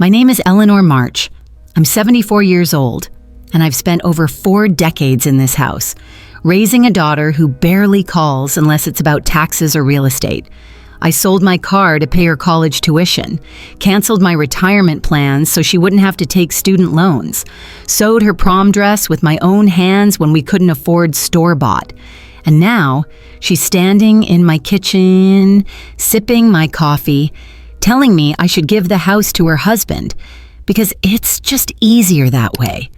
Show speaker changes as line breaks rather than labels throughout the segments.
My name is Eleanor March. I'm 74 years old, and I've spent over 4 decades in this house, raising a daughter who barely calls unless it's about taxes or real estate. I sold my car to pay her college tuition, canceled my retirement plans so she wouldn't have to take student loans, sewed her prom dress with my own hands when we couldn't afford store-bought. And now, she's standing in my kitchen, sipping my coffee, telling me I should give the house to her husband because it's just easier that way.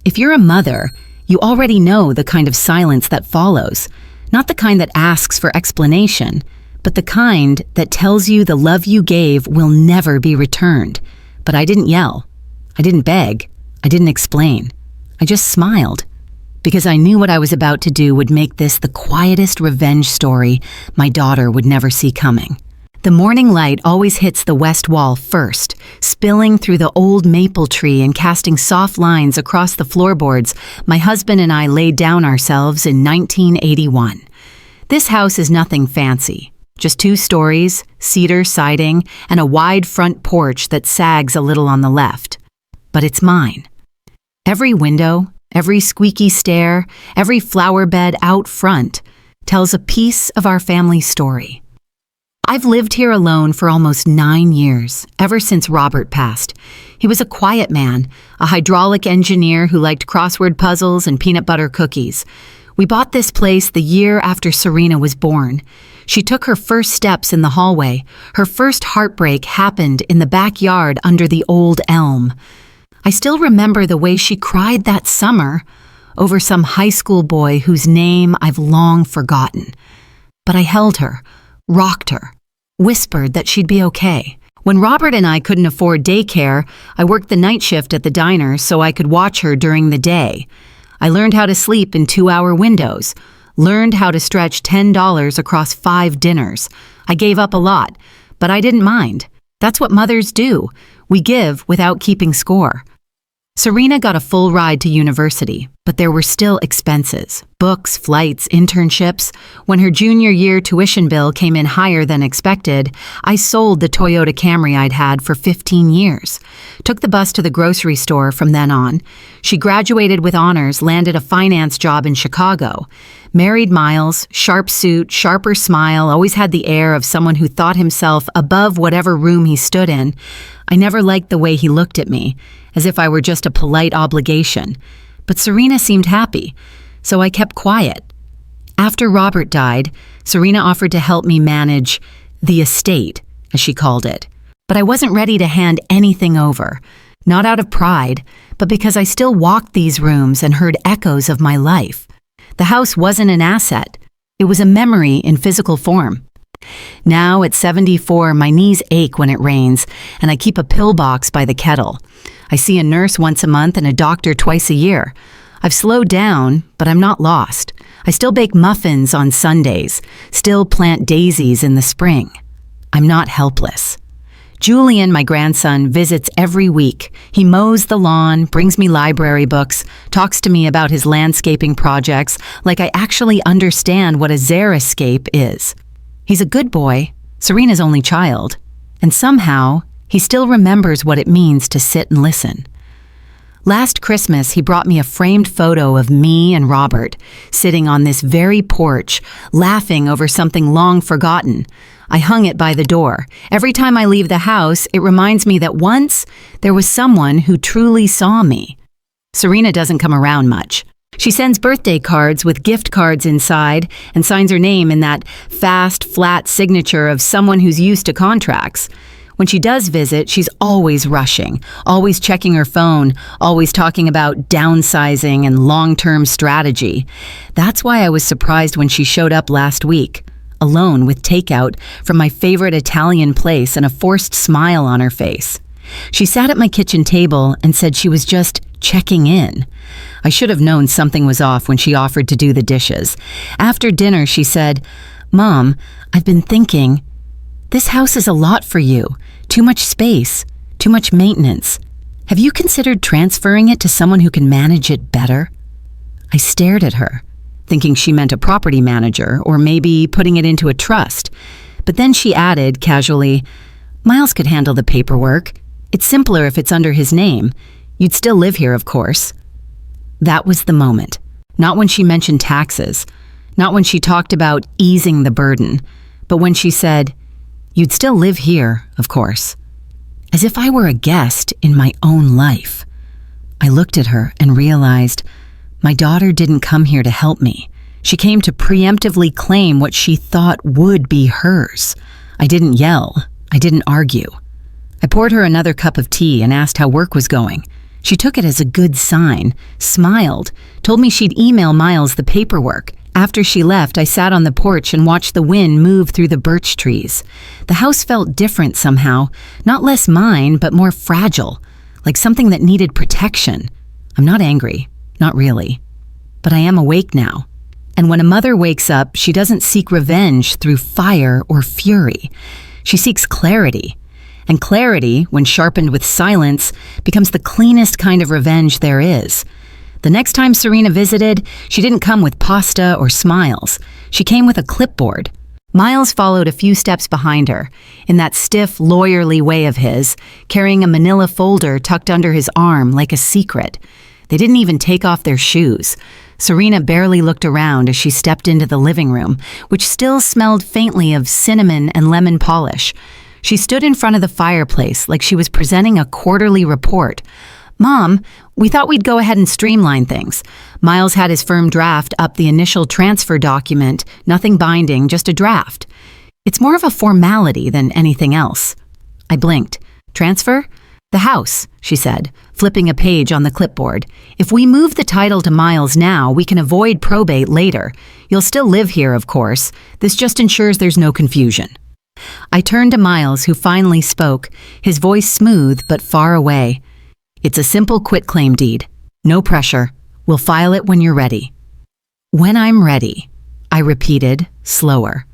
If you're a mother, you already know the kind of silence that follows, not the kind that asks for explanation, but the kind that tells you the love you gave will never be returned. But I didn't yell. I didn't beg. I didn't explain. I just smiled because I knew what I was about to do would make this the quietest revenge story my daughter would never see coming. The morning light always hits the west wall first, spilling through the old maple tree and casting soft lines across the floorboards my husband and I laid down ourselves in 1981. This house is nothing fancy, just 2 stories, cedar siding, and a wide front porch that sags a little on the left. But it's mine. Every window, every squeaky stair, every flower bed out front tells a piece of our family story. I've lived here alone for almost 9 years, ever since Robert passed. He was a quiet man, a hydraulic engineer who liked crossword puzzles and peanut butter cookies. We bought this place the year after Serena was born. She took her first steps in the hallway. Her first heartbreak happened in the backyard under the old elm. I still remember the way she cried that summer over some high school boy whose name I've long forgotten. But I held her, rocked her, whispered that she'd be okay. When Robert and I couldn't afford daycare, I worked the night shift at the diner so I could watch her during the day. I learned how to sleep in 2-hour windows, learned how to stretch $10 across 5 dinners. I gave up a lot, but I didn't mind. That's what mothers do. We give without keeping score. Serena got a full ride to university, but there were still expenses. Books, flights, internships. When her junior year tuition bill came in higher than expected, I sold the Toyota Camry I'd had for 15 years. Took the bus to the grocery store from then on. She graduated with honors, landed a finance job in Chicago. Married Miles, sharp suit, sharper smile, always had the air of someone who thought himself above whatever room he stood in. I never liked the way he looked at me, as if I were just a polite obligation. But Serena seemed happy, so I kept quiet. After Robert died, Serena offered to help me manage the estate, as she called it. But I wasn't ready to hand anything over, not out of pride, but because I still walked these rooms and heard echoes of my life. The house wasn't an asset. It was a memory in physical form. Now, at 74, my knees ache when it rains, and I keep a pill box by the kettle. I see a nurse once a month and a doctor twice a year. I've slowed down, but I'm not lost. I still bake muffins on Sundays, still plant daisies in the spring. I'm not helpless. Julian, my grandson, visits every week. He mows the lawn, brings me library books, talks to me about his landscaping projects like I actually understand what a xeriscape is. He's a good boy, Serena's only child, and somehow he still remembers what it means to sit and listen. Last Christmas, he brought me a framed photo of me and Robert sitting on this very porch, laughing over something long forgotten. I hung it by the door. Every time I leave the house, it reminds me that once there was someone who truly saw me. Serena doesn't come around much. She sends birthday cards with gift cards inside and signs her name in that fast, flat signature of someone who's used to contracts. When she does visit, she's always rushing, always checking her phone, always talking about downsizing and long-term strategy. That's why I was surprised when she showed up last week, alone with takeout from my favorite Italian place and a forced smile on her face. She sat at my kitchen table and said she was just checking in. I should have known something was off when she offered to do the dishes. After dinner, she said, "Mom, I've been thinking, this house is a lot for you. Too much space, too much maintenance. Have you considered transferring it to someone who can manage it better?" I stared at her, thinking she meant a property manager or maybe putting it into a trust. But then she added casually, "Miles could handle the paperwork. It's simpler if it's under his name. You'd still live here, of course. That was the moment. Not when she mentioned taxes, not when she talked about easing the burden, but when she said, "You'd still live here, of course." As if I were a guest in my own life. I looked at her and realized my daughter didn't come here to help me. She came to preemptively claim what she thought would be hers. I didn't yell. I didn't argue. I poured her another cup of tea and asked how work was going. She took it as a good sign, smiled, told me she'd email Miles the paperwork. After she left, I sat on the porch and watched the wind move through the birch trees. The house felt different somehow, not less mine, but more fragile, like something that needed protection. I'm not angry, not really, but I am awake now. And when a mother wakes up, she doesn't seek revenge through fire or fury. She seeks clarity. And clarity, when sharpened with silence, becomes the cleanest kind of revenge there is. The next time Serena visited, she didn't come with pasta or smiles. She came with a clipboard. Miles followed a few steps behind her, in that stiff, lawyerly way of his, carrying a manila folder tucked under his arm like a secret. They didn't even take off their shoes. Serena barely looked around as she stepped into the living room, which still smelled faintly of cinnamon and lemon polish. She stood in front of the fireplace like she was presenting a quarterly report. "Mom, we thought we'd go ahead and streamline things." Miles had his firm draft up the initial transfer document, nothing binding, just a draft. "It's more of a formality than anything else." I blinked. "Transfer?" "The house," she said, flipping a page on the clipboard. "If we move the title to Miles now, we can avoid probate later. You'll still live here, of course. This just ensures there's no confusion." I turned to Miles, who finally spoke, his voice smooth but far away. "It's a simple quitclaim deed. No pressure. We'll file it when you're ready." "When I'm ready," I repeated, slower.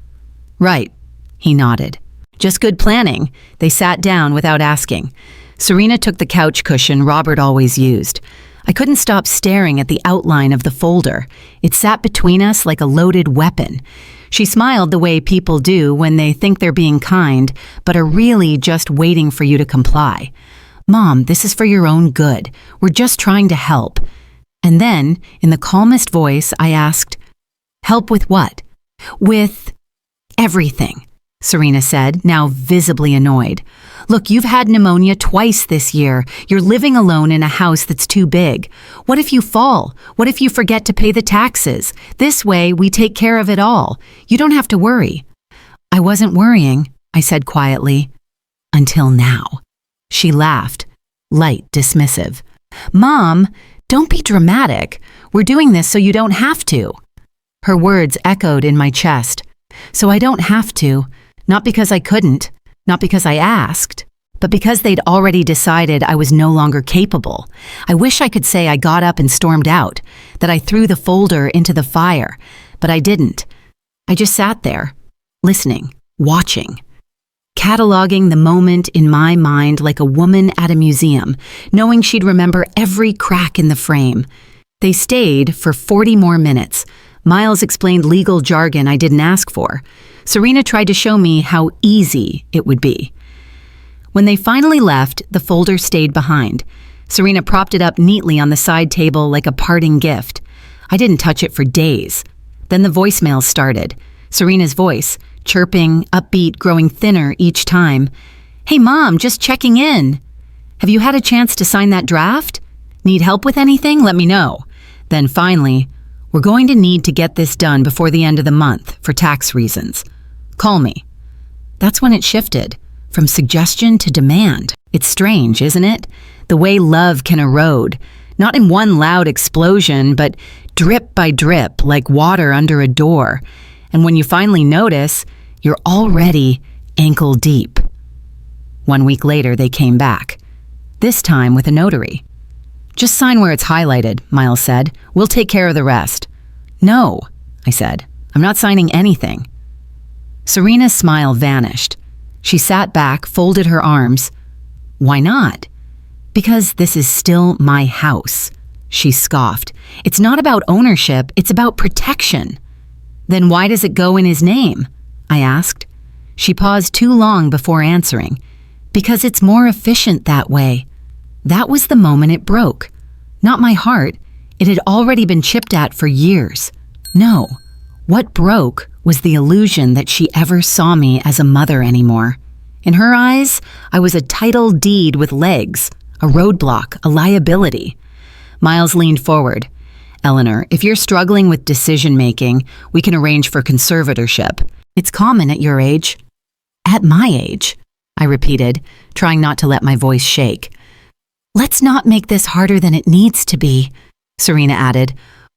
"Right," he nodded. "Just good planning." They sat down without asking. Serena took the couch cushion Robert always used. I couldn't stop staring at the outline of the folder. It sat between us like a loaded weapon. She smiled the way people do when they think they're being kind, but are really just waiting for you to comply. "Mom, this is for your own good. We're just trying to help." And then, in the calmest voice, I asked, "Help with what?" "With everything," Serena said, now visibly annoyed. "Look, you've had pneumonia twice this year. You're living alone in a house that's too big. What if you fall? What if you forget to pay the taxes? This way, we take care of it all. You don't have to worry." "I wasn't worrying," I said quietly. "Until now." She laughed, light, dismissive. "Mom, don't be dramatic. We're doing this so you don't have to." Her words echoed in my chest. So I don't have to, not because I couldn't, not because I asked, but because they'd already decided I was no longer capable. I wish I could say I got up and stormed out, that I threw the folder into the fire, but I didn't. I just sat there, listening, watching, cataloging the moment in my mind like a woman at a museum, knowing she'd remember every crack in the frame. They stayed for 40 more minutes. Miles explained legal jargon I didn't ask for. Serena tried to show me how easy it would be. When they finally left, the folder stayed behind. Serena propped it up neatly on the side table like a parting gift. I didn't touch it for days. Then the voicemail started. Serena's voice, chirping, upbeat, growing thinner each time. "Hey, Mom, just checking in. Have you had a chance to sign that draft? Need help with anything? Let me know." Then finally, "We're going to need to get this done before the end of the month for tax reasons. Call me." That's when it shifted, from suggestion to demand. It's strange, isn't it? The way love can erode, not in one loud explosion, but drip by drip, like water under a door. And when you finally notice, you're already ankle deep. 1 week later, they came back, this time with a notary. "Just sign where it's highlighted," Miles said. "We'll take care of the rest." "No," I said. "I'm not signing anything." Serena's smile vanished. She sat back, folded her arms. "Why not?" "Because this is still my house," she scoffed. "It's not about ownership, it's about protection." "Then why does it go in his name?" I asked. She paused too long before answering. Because it's more efficient that way. That was the moment it broke. Not my heart. It had already been chipped at for years. No, what broke was the illusion that she ever saw me as a mother anymore. In her eyes, I was a title deed with legs, a roadblock, a liability. Miles leaned forward. Eleanor, if you're struggling with decision-making, we can arrange for conservatorship. It's common at your age. At my age, I repeated, trying not to let my voice shake. Let's not make this harder than it needs to be, Serena added.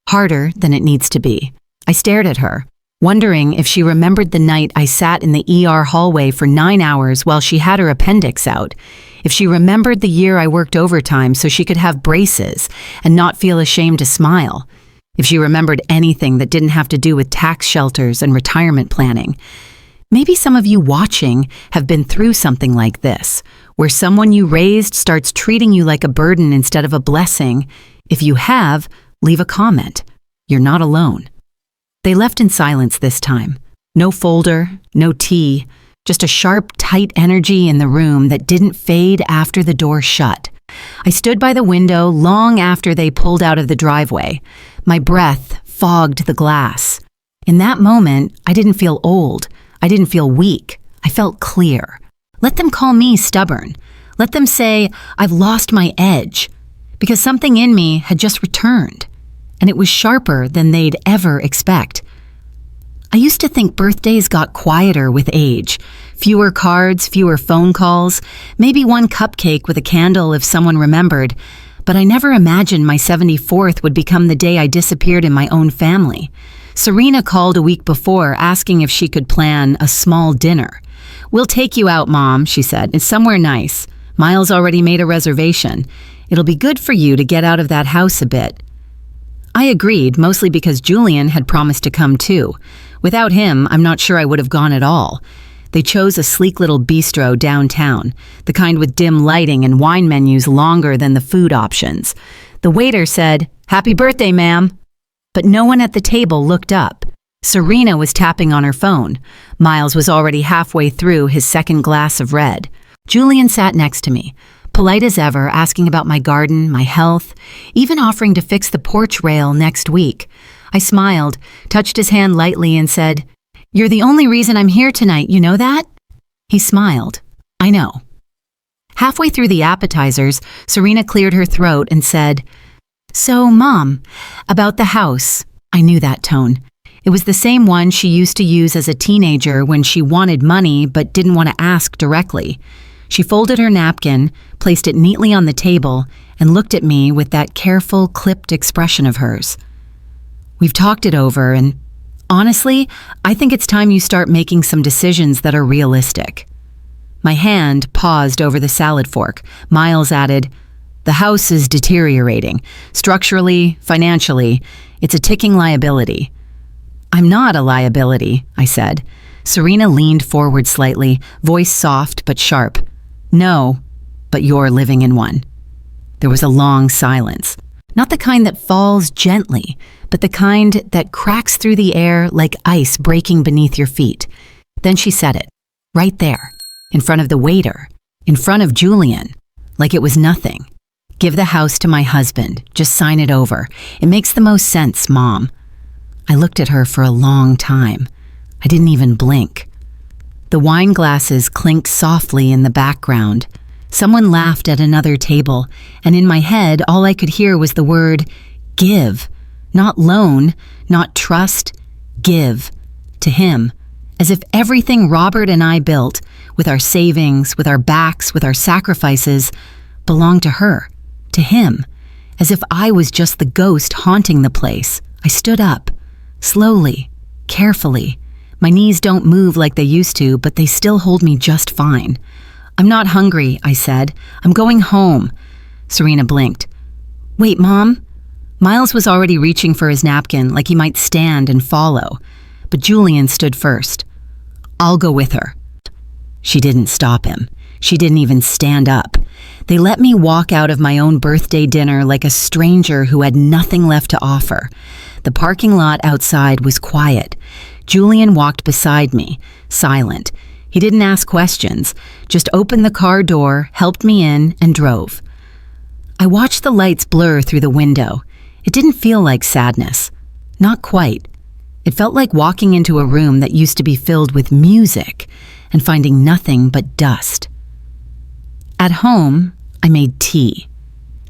Harder than it needs to be. I stared at her, wondering if she remembered the night I sat in the ER hallway for 9 hours while she had her appendix out. If she remembered the year I worked overtime so she could have braces and not feel ashamed to smile. If she remembered anything that didn't have to do with tax shelters and retirement planning. Maybe some of you watching have been through something like this, where someone you raised starts treating you like a burden instead of a blessing. If you have, leave a comment. You're not alone. They left in silence this time. No folder, no tea, just a sharp, tight energy in the room that didn't fade after the door shut. I stood by the window long after they pulled out of the driveway. My breath fogged the glass. In that moment, I didn't feel old. I didn't feel weak. I felt clear. Let them call me stubborn. Let them say I've lost my edge. Because something in me had just returned. And it was sharper than they'd ever expect. I used to think birthdays got quieter with age. Fewer cards, fewer phone calls, maybe one cupcake with a candle if someone remembered. But I never imagined my 74th would become the day I disappeared in my own family. Serena called a week before asking if she could plan a small dinner. We'll take you out, Mom, she said. It's somewhere nice. Miles already made a reservation. It'll be good for you to get out of that house a bit. I agreed, mostly because Julian had promised to come too. Without him, I'm not sure I would have gone at all. They chose a sleek little bistro downtown, the kind with dim lighting and wine menus longer than the food options. The waiter said, "Happy birthday, ma'am." But no one at the table looked up. Serena was tapping on her phone. Miles was already halfway through his second glass of red. Julian sat next to me, polite as ever, asking about my garden, my health, even offering to fix the porch rail next week. I smiled, touched his hand lightly and said, "You're the only reason I'm here tonight, you know that?" He smiled. "I know." Halfway through the appetizers, Serena cleared her throat and said, "So, Mom, about the house." I knew that tone. It was the same one she used to use as a teenager when she wanted money but didn't want to ask directly. She folded her napkin, placed it neatly on the table, and looked at me with that careful, clipped expression of hers. "We've talked it over, and honestly, I think it's time you start making some decisions that are realistic." My hand paused over the salad fork. Miles added, "The house is deteriorating. Structurally, financially, it's a ticking liability." "I'm not a liability," I said. Serena leaned forward slightly, voice soft but sharp. "No, but you're living in one." There was a long silence. Not the kind that falls gently, but the kind that cracks through the air like ice breaking beneath your feet. Then she said it, right there, in front of the waiter, in front of Julian, like it was nothing. "Give the house to my husband. Just sign it over. It makes the most sense, Mom." I looked at her for a long time. I didn't even blink. The wine glasses clinked softly in the background. Someone laughed at another table, and in my head, all I could hear was the word give. Not loan, not trust, give. To him. As if everything Robert and I built, with our savings, with our backs, with our sacrifices, belonged to her, to him. As if I was just the ghost haunting the place. I stood up. Slowly, carefully. My knees don't move like they used to, but they still hold me just fine. "I'm not hungry," I said. "I'm going home." Serena blinked. "Wait, Mom?" Miles was already reaching for his napkin like he might stand and follow. But Julian stood first. "I'll go with her." She didn't stop him. She didn't even stand up. They let me walk out of my own birthday dinner like a stranger who had nothing left to offer. The parking lot outside was quiet. Julian walked beside me, silent. He didn't ask questions, just opened the car door, helped me in, and drove. I watched the lights blur through the window. It didn't feel like sadness. Not quite. It felt like walking into a room that used to be filled with music and finding nothing but dust. At home, I made tea.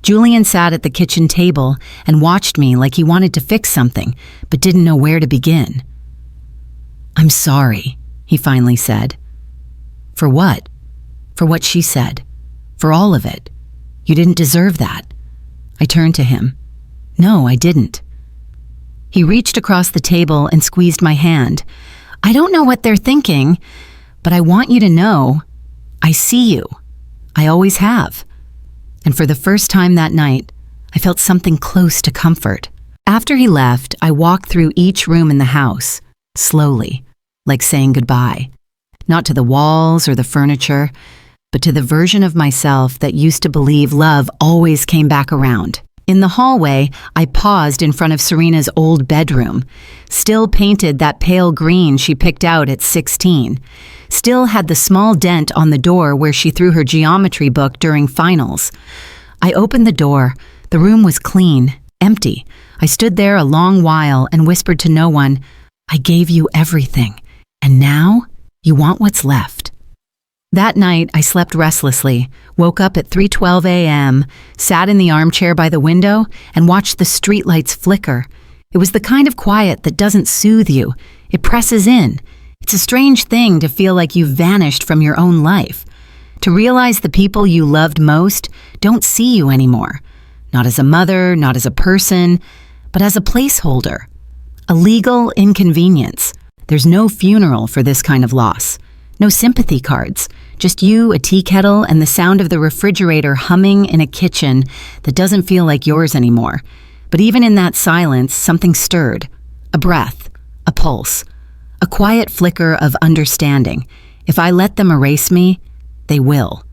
Julian sat at the kitchen table and watched me like he wanted to fix something, but didn't know where to begin. "I'm sorry," he finally said. "For what?" "For what she said. For all of it. You didn't deserve that." I turned to him. "No, I didn't." He reached across the table and squeezed my hand. "I don't know what they're thinking, but I want you to know, I see you. I always have." And for the first time that night, I felt something close to comfort. After he left, I walked through each room in the house, slowly, like saying goodbye. Not to the walls or the furniture, but to the version of myself that used to believe love always came back around. In the hallway, I paused in front of Serena's old bedroom. Still painted that pale green she picked out at 16. Still had the small dent on the door where she threw her geometry book during finals. I opened the door. The room was clean, empty. I stood there a long while and whispered to no one, "I gave you everything, and now you want what's left." That night, I slept restlessly, woke up at 3:12 a.m., sat in the armchair by the window, and watched the streetlights flicker. It was the kind of quiet that doesn't soothe you. It presses in. It's a strange thing to feel like you've vanished from your own life. To realize the people you loved most don't see you anymore. Not as a mother, not as a person, but as a placeholder. A legal inconvenience. There's no funeral for this kind of loss. No sympathy cards. Just you, a tea kettle, and the sound of the refrigerator humming in a kitchen that doesn't feel like yours anymore. But even in that silence, something stirred. A breath. A pulse. A quiet flicker of understanding. If I let them erase me, they will.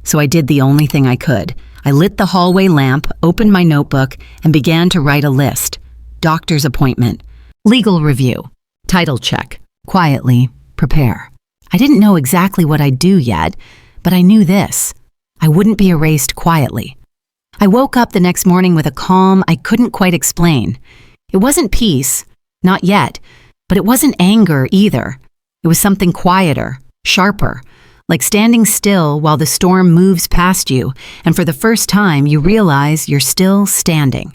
So I did the only thing I could. I lit the hallway lamp, opened my notebook, and began to write a list. Doctor's appointment. Legal review. Title check. Quietly, prepare. I didn't know exactly what I'd do yet, but I knew this. I wouldn't be erased quietly. I woke up the next morning with a calm I couldn't quite explain. It wasn't peace, not yet, but it wasn't anger either. It was something quieter, sharper, like standing still while the storm moves past you, and for the first time you realize you're still standing.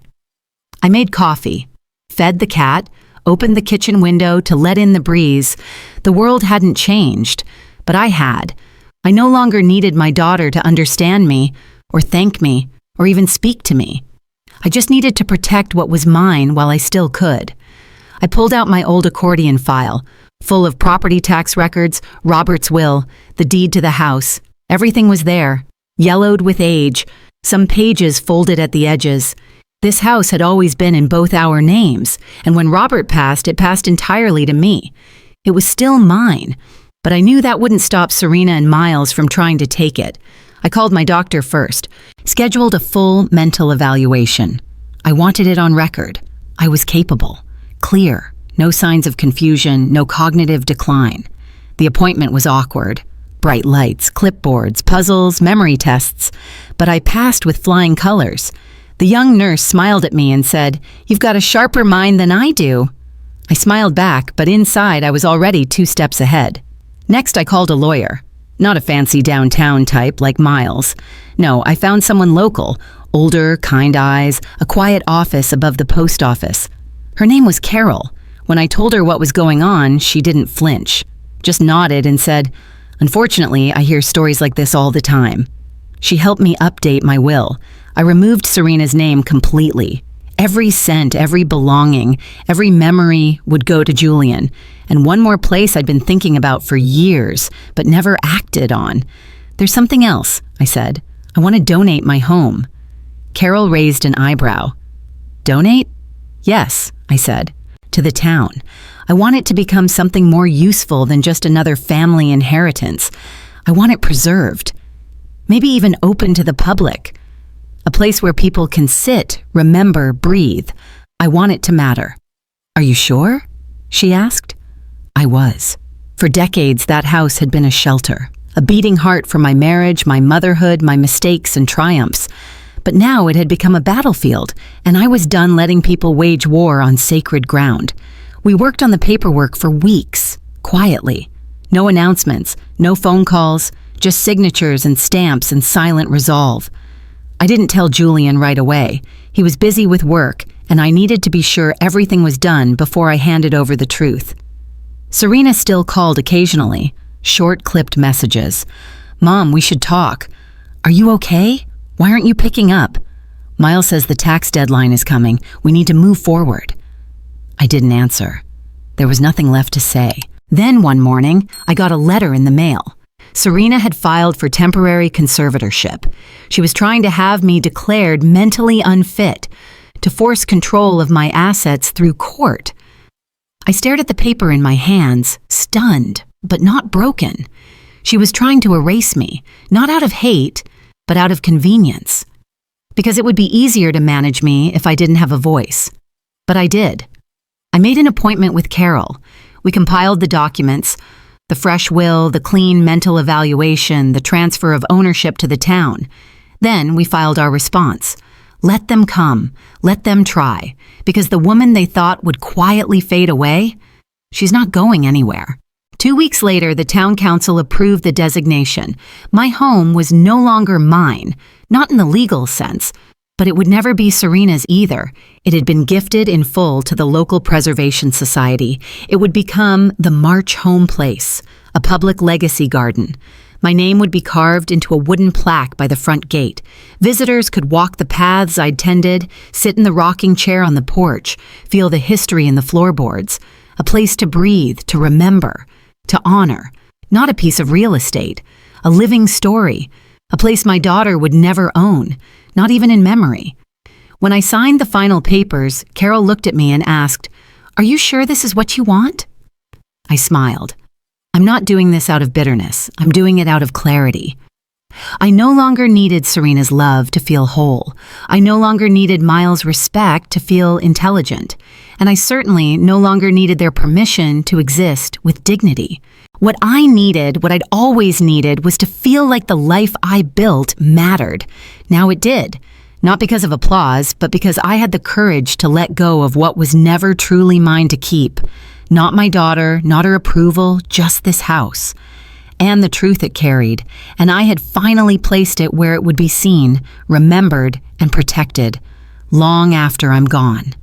I made coffee, fed the cat, opened the kitchen window to let in the breeze. The world hadn't changed, but I had. I no longer needed my daughter to understand me, or thank me, or even speak to me. I just needed to protect what was mine while I still could. I pulled out my old accordion file, full of property tax records, Robert's will, the deed to the house. Everything was there, yellowed with age, some pages folded at the edges. This house had always been in both our names, and when Robert passed, it passed entirely to me. It was still mine, but I knew that wouldn't stop Serena and Miles from trying to take it. I called my doctor first, scheduled a full mental evaluation. I wanted it on record. I was capable, clear, no signs of confusion, no cognitive decline. The appointment was awkward. Bright lights, clipboards, puzzles, memory tests, but I passed with flying colors. The young nurse smiled at me and said, "You've got a sharper mind than I do." I smiled back, but inside I was already 2 steps ahead. Next, I called a lawyer. Not a fancy downtown type like Miles. No, I found someone local, older, kind eyes, a quiet office above the post office. Her name was Carol. When I told her what was going on, she didn't flinch, just nodded and said, "Unfortunately, I hear stories like this all the time." She helped me update my will. I removed Serena's name completely. Every cent, every belonging, every memory would go to Julian. And one more place I'd been thinking about for years, but never acted on. "There's something else," I said. "I want to donate my home." Carol raised an eyebrow. "Donate?" "Yes," I said. "To the town. I want it to become something more useful than just another family inheritance. I want it preserved. Maybe even open to the public. A place where people can sit, remember, breathe. I want it to matter." "Are you sure?" she asked. I was. For decades, that house had been a shelter, a beating heart for my marriage, my motherhood, my mistakes and triumphs. But now it had become a battlefield, and I was done letting people wage war on sacred ground. We worked on the paperwork for weeks, quietly. No announcements, no phone calls, just signatures and stamps and silent resolve. I didn't tell Julian right away. He was busy with work, and I needed to be sure everything was done before I handed over the truth. Serena still called occasionally, short clipped messages. "Mom, we should talk. Are you okay? Why aren't you picking up? Miles says the tax deadline is coming. We need to move forward." I didn't answer. There was nothing left to say. Then one morning, I got a letter in the mail. Serena had filed for temporary conservatorship. She was trying to have me declared mentally unfit, to force control of my assets through court. I stared at the paper in my hands, stunned, but not broken. She was trying to erase me, not out of hate, but out of convenience. Because it would be easier to manage me if I didn't have a voice. But I did. I made an appointment with Carol. We compiled the documents, the fresh will, the clean mental evaluation, the transfer of ownership to the town. Then we filed our response. Let them come, let them try, because the woman they thought would quietly fade away, she's not going anywhere. 2 weeks later, the town council approved the designation. My home was no longer mine, not in the legal sense, but it would never be Serena's either. It had been gifted in full to the local preservation society. It would become the March Home Place, a public legacy garden. My name would be carved into a wooden plaque by the front gate. Visitors could walk the paths I'd tended, sit in the rocking chair on the porch, feel the history in the floorboards. A place to breathe, to remember, to honor. Not a piece of real estate. A living story. A place my daughter would never own, not even in memory. When I signed the final papers, Carol looked at me and asked, "Are you sure this is what you want?" I smiled. I'm not doing this out of bitterness. I'm doing it out of clarity. I no longer needed Serena's love to feel whole. I no longer needed Miles' respect to feel intelligent. And I certainly no longer needed their permission to exist with dignity. What I needed, what I'd always needed, was to feel like the life I built mattered. Now it did. Not because of applause, but because I had the courage to let go of what was never truly mine to keep. Not my daughter, not her approval, just this house. And the truth it carried. And I had finally placed it where it would be seen, remembered, and protected, long after I'm gone.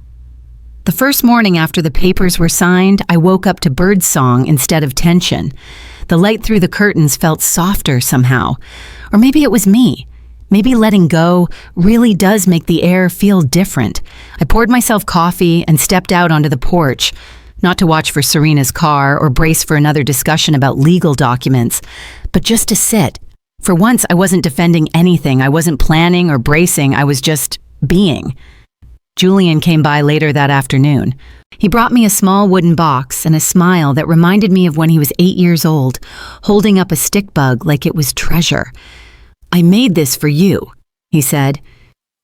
The first morning after the papers were signed, I woke up to birdsong instead of tension. The light through the curtains felt softer somehow. Or maybe it was me. Maybe letting go really does make the air feel different. I poured myself coffee and stepped out onto the porch, not to watch for Serena's car or brace for another discussion about legal documents, but just to sit. For once, I wasn't defending anything. I wasn't planning or bracing. I was just being. Julian came by later that afternoon. He brought me a small wooden box and a smile that reminded me of when he was 8 years old, holding up a stick bug like it was treasure. "I made this for you," he said.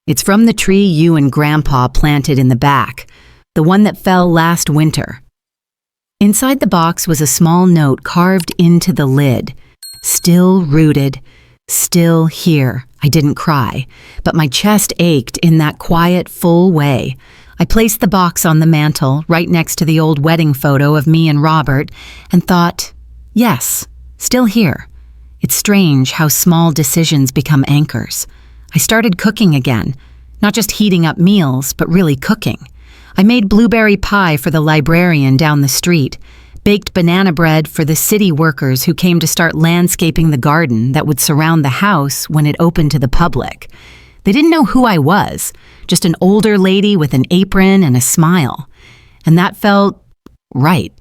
"It's from the tree you and Grandpa planted in the back, the one that fell last winter." Inside the box was a small note carved into the lid. "Still rooted, still here." I didn't cry, but my chest ached in that quiet, full way. I placed the box on the mantel, right next to the old wedding photo of me and Robert, and thought, yes, still here. It's strange how small decisions become anchors. I started cooking again, not just heating up meals, but really cooking. I made blueberry pie for the librarian down the street, baked banana bread for the city workers who came to start landscaping the garden that would surround the house when it opened to the public. They didn't know who I was, just an older lady with an apron and a smile. And that felt right.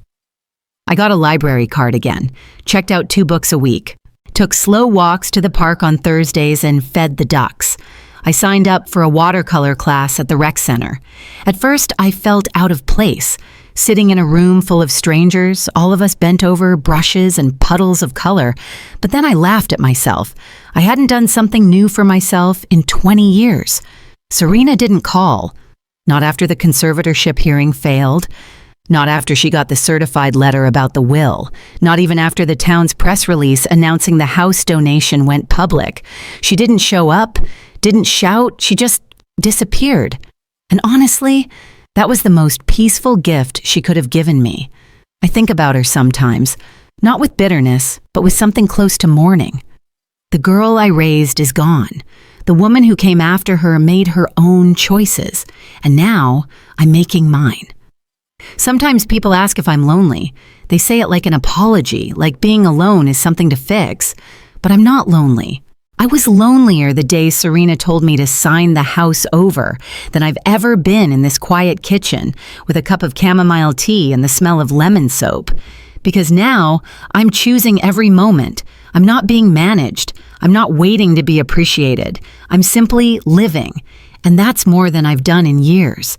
I got a library card again, checked out 2 books a week, took slow walks to the park on Thursdays and fed the ducks. I signed up for a watercolor class at the rec center. At first, I felt out of place, sitting in a room full of strangers, all of us bent over brushes and puddles of color. But then I laughed at myself. I hadn't done something new for myself in 20 years. Serena didn't call. Not after the conservatorship hearing failed. Not after she got the certified letter about the will. Not even after the town's press release announcing the house donation went public. She didn't show up, didn't shout, she just disappeared. And honestly, that was the most peaceful gift she could have given me. I think about her sometimes, not with bitterness, but with something close to mourning. The girl I raised is gone. The woman who came after her made her own choices, and now I'm making mine. Sometimes people ask if I'm lonely. They say it like an apology, like being alone is something to fix. But I'm not lonely. I was lonelier the day Serena told me to sign the house over than I've ever been in this quiet kitchen with a cup of chamomile tea and the smell of lemon soap. Because now I'm choosing every moment. I'm not being managed. I'm not waiting to be appreciated. I'm simply living. And that's more than I've done in years.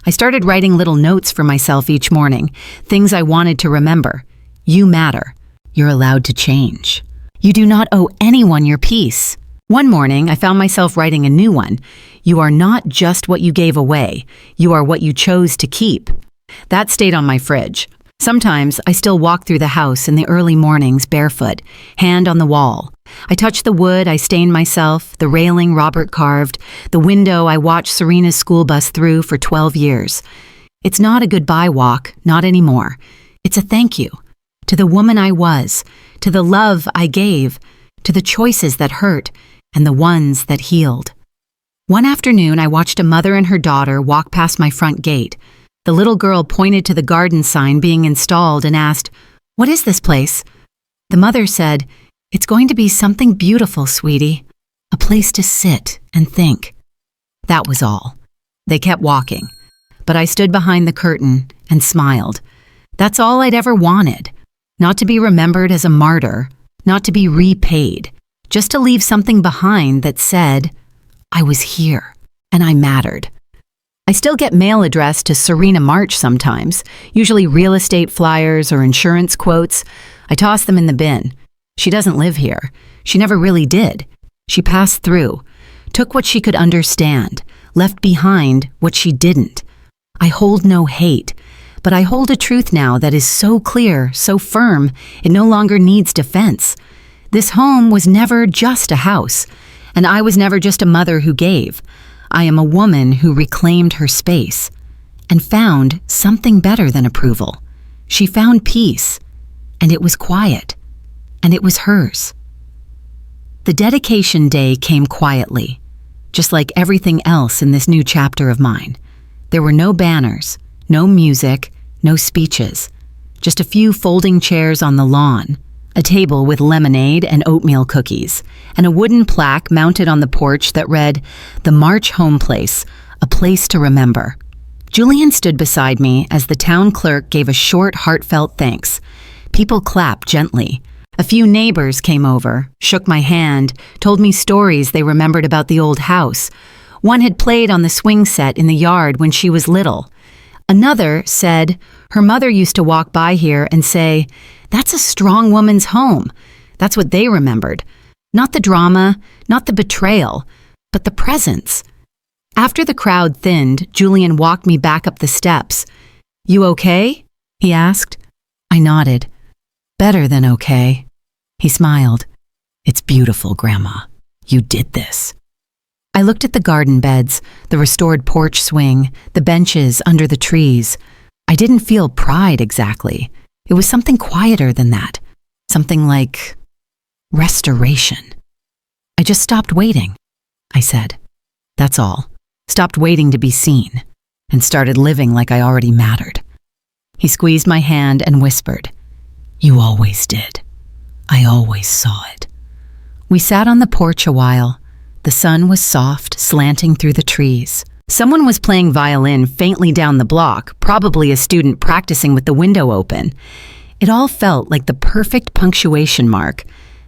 I started writing little notes for myself each morning, things I wanted to remember. You matter. You're allowed to change. You do not owe anyone your peace. One morning, I found myself writing a new one. You are not just what you gave away. You are what you chose to keep. That stayed on my fridge. Sometimes I still walk through the house in the early mornings barefoot, hand on the wall. I touch the wood I stained myself, the railing Robert carved, the window I watched Serena's school bus through for 12 years. It's not a goodbye walk, not anymore. It's a thank you. To the woman I was, to the love I gave, to the choices that hurt, and the ones that healed. One afternoon, I watched a mother and her daughter walk past my front gate. The little girl pointed to the garden sign being installed and asked, "What is this place?" The mother said, "It's going to be something beautiful, sweetie. A place to sit and think." That was all. They kept walking, but I stood behind the curtain and smiled. That's all I'd ever wanted. Not to be remembered as a martyr, not to be repaid, just to leave something behind that said, I was here and I mattered. I still get mail addressed to Serena March sometimes, usually real estate flyers or insurance quotes. I toss them in the bin. She doesn't live here. She never really did. She passed through, took what she could understand, left behind what she didn't. I hold no hate, but I hold a truth now that is so clear, so firm, it no longer needs defense. This home was never just a house, and I was never just a mother who gave. I am a woman who reclaimed her space and found something better than approval. She found peace, and it was quiet, and it was hers. The dedication day came quietly, just like everything else in this new chapter of mine. There were no banners, no music, no speeches, just a few folding chairs on the lawn, a table with lemonade and oatmeal cookies, and a wooden plaque mounted on the porch that read, "The March Home Place, a place to remember." Julian stood beside me as the town clerk gave a short, heartfelt thanks. People clapped gently. A few neighbors came over, shook my hand, told me stories they remembered about the old house. One had played on the swing set in the yard when she was little. Another said her mother used to walk by here and say, "That's a strong woman's home." That's what they remembered. Not the drama, not the betrayal, but the presence. After the crowd thinned, Julian walked me back up the steps. "You okay?" he asked. I nodded. "Better than okay." He smiled. "It's beautiful, Grandma. You did this." I looked at the garden beds, the restored porch swing, the benches under the trees. I didn't feel pride exactly. It was something quieter than that. Something like restoration. "I just stopped waiting," I said. That's all. Stopped waiting to be seen and started living like I already mattered. He squeezed my hand and whispered, "You always did. I always saw it." We sat on the porch a while. The sun was soft, slanting through the trees. Someone was playing violin faintly down the block, probably a student practicing with the window open. It all felt like the perfect punctuation mark.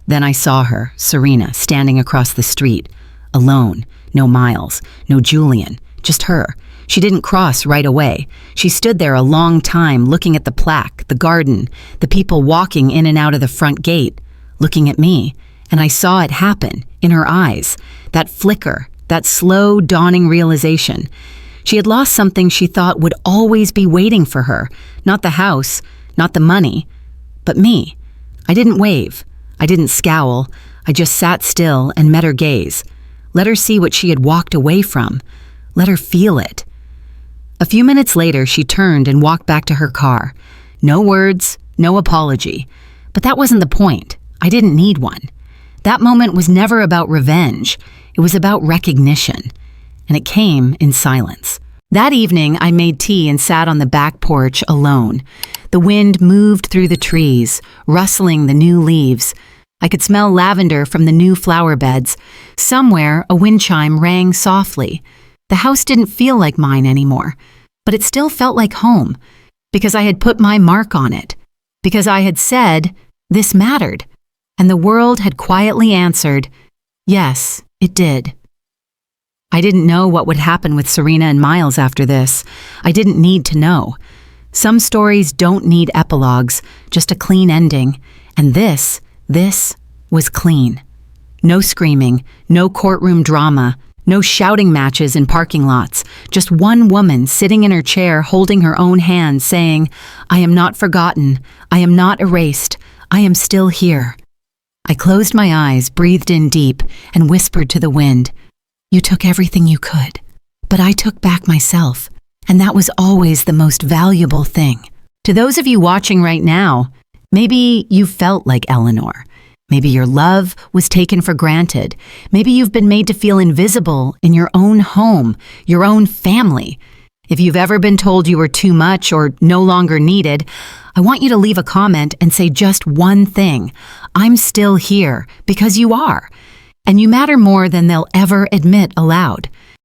Then I saw her, Serena, standing across the street, alone, no Miles, no Julian, just her. She didn't cross right away. She stood there a long time looking at the plaque, the garden, the people walking in and out of the front gate, looking at me, and I saw it happen in her eyes, that flicker, that slow dawning realization. She had lost something she thought would always be waiting for her. Not the house, not the money, but me. I didn't wave. I didn't scowl. I just sat still and met her gaze. Let her see what she had walked away from. Let her feel it. A few minutes later, she turned and walked back to her car. No words, no apology. But that wasn't the point. I didn't need one. That moment was never about revenge. It was about recognition. And it came in silence. That evening, I made tea and sat on the back porch alone. The wind moved through the trees, rustling the new leaves. I could smell lavender from the new flower beds. Somewhere, a wind chime rang softly. The house didn't feel like mine anymore, but it still felt like home, because I had put my mark on it, because I had said, this mattered, and the world had quietly answered, yes, it did. I didn't know what would happen with Serena and Miles after this. I didn't need to know. Some stories don't need epilogues, just a clean ending, and this was clean. No screaming, no courtroom drama, no shouting matches in parking lots, just one woman sitting in her chair holding her own hand saying, I am not forgotten, I am not erased, I am still here. I closed my eyes, breathed in deep, and whispered to the wind, you took everything you could, but I took back myself, and that was always the most valuable thing. To those of you watching right now, maybe you felt like Eleanor. Maybe your love was taken for granted. Maybe you've been made to feel invisible in your own home, your own family. If you've ever been told you were too much or no longer needed, I want you to leave a comment and say just one thing. I'm still here because you are. And you matter more than they'll ever admit aloud.